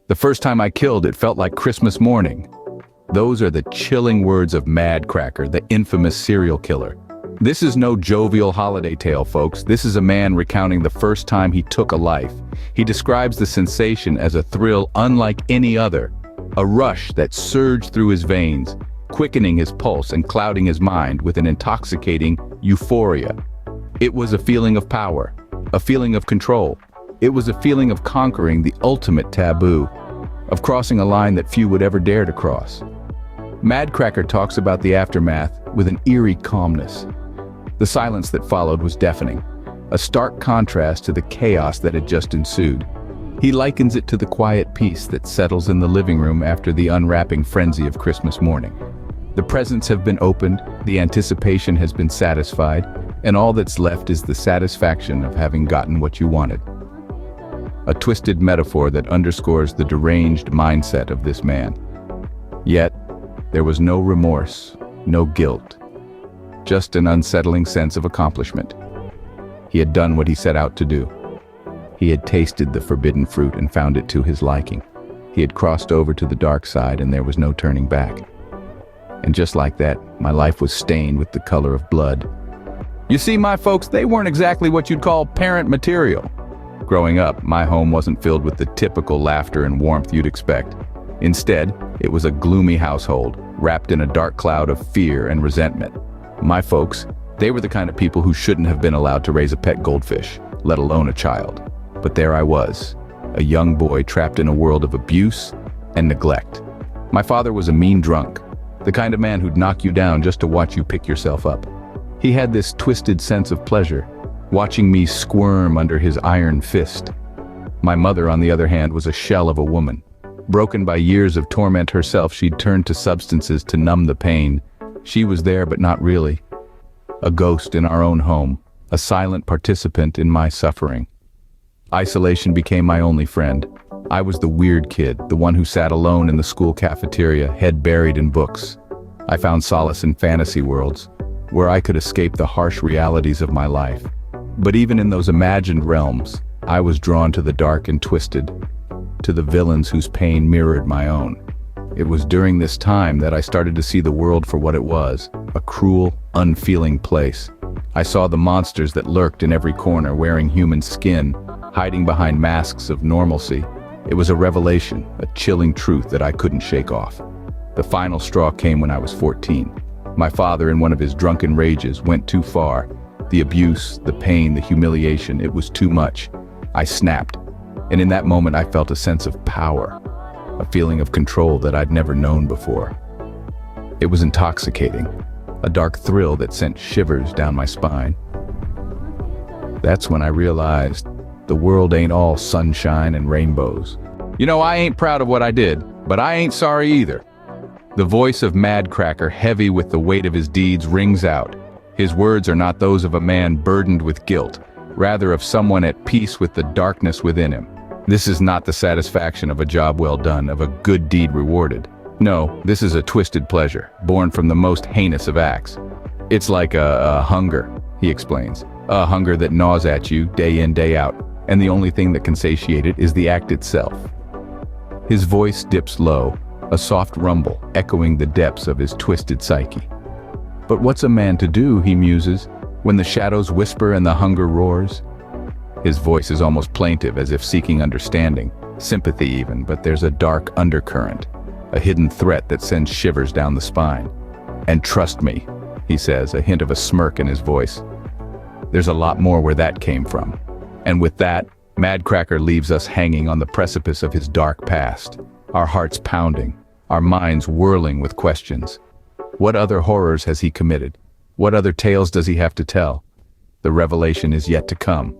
The first time I killed, it felt like Christmas morning. Those are the chilling words of Madcracker, the infamous serial killer. This is no jovial holiday tale, folks. This is a man recounting the first time he took a life. He describes the sensation as a thrill unlike any other, a rush that surged through his veins, quickening his pulse and clouding his mind with an intoxicating euphoria. It was a feeling of power, a feeling of control. It was a feeling of conquering the ultimate taboo, of crossing a line that few would ever dare to cross. Madcracker talks about the aftermath with an eerie calmness. The silence that followed was deafening, a stark contrast to the chaos that had just ensued. He likens it to the quiet peace that settles in the living room after the unwrapping frenzy of Christmas morning. The presents have been opened, the anticipation has been satisfied, and all that's left is the satisfaction of having gotten what you wanted. A twisted metaphor that underscores the deranged mindset of this man. Yet, there was no remorse, no guilt, just an unsettling sense of accomplishment. He had done what he set out to do. He had tasted the forbidden fruit and found it to his liking. He had crossed over to the dark side and there was no turning back. And just like that, my life was stained with the color of blood. You see, my folks, they weren't exactly what you'd call parent material. Growing up, my home wasn't filled with the typical laughter and warmth you'd expect. Instead, it was a gloomy household, wrapped in a dark cloud of fear and resentment. My folks, they were the kind of people who shouldn't have been allowed to raise a pet goldfish, let alone a child. But there I was, a young boy trapped in a world of abuse and neglect. My father was a mean drunk, the kind of man who'd knock you down just to watch you pick yourself up. He had this twisted sense of pleasure, watching me squirm under his iron fist. My mother, on the other hand, was a shell of a woman. Broken by years of torment herself, she'd turned to substances to numb the pain. She was there, but not really. A ghost in our own home, a silent participant in my suffering. Isolation became my only friend. I was the weird kid, the one who sat alone in the school cafeteria, head buried in books. I found solace in fantasy worlds, where I could escape the harsh realities of my life. But even in those imagined realms, I was drawn to the dark and twisted, to the villains whose pain mirrored my own. It was during this time that I started to see the world for what it was, a cruel, unfeeling place. I saw the monsters that lurked in every corner, wearing human skin, hiding behind masks of normalcy. It was a revelation, a chilling truth that I couldn't shake off. The final straw came when I was 14. My father, in one of his drunken rages, went too far. The abuse, the pain, the humiliation, it was too much. I snapped, and in that moment I felt a sense of power, a feeling of control that I'd never known before. It was intoxicating, a dark thrill that sent shivers down my spine. That's when I realized the world ain't all sunshine and rainbows. You know, I ain't proud of what I did, but I ain't sorry either. The voice of Madcracker, heavy with the weight of his deeds, rings out. His words are not those of a man burdened with guilt, rather of someone at peace with the darkness within him. This is not the satisfaction of a job well done, of a good deed rewarded. No, this is a twisted pleasure, born from the most heinous of acts. It's like a hunger, he explains. A hunger that gnaws at you day in, day out, and the only thing that can satiate it is the act itself. His voice dips low, a soft rumble echoing the depths of his twisted psyche. But what's a man to do, he muses, when the shadows whisper and the hunger roars? His voice is almost plaintive, as if seeking understanding, sympathy even, but there's a dark undercurrent, a hidden threat that sends shivers down the spine. And trust me, he says, a hint of a smirk in his voice. There's a lot more where that came from. And with that, Madcracker leaves us hanging on the precipice of his dark past, our hearts pounding, our minds whirling with questions. What other horrors has he committed? What other tales does he have to tell? The revelation is yet to come.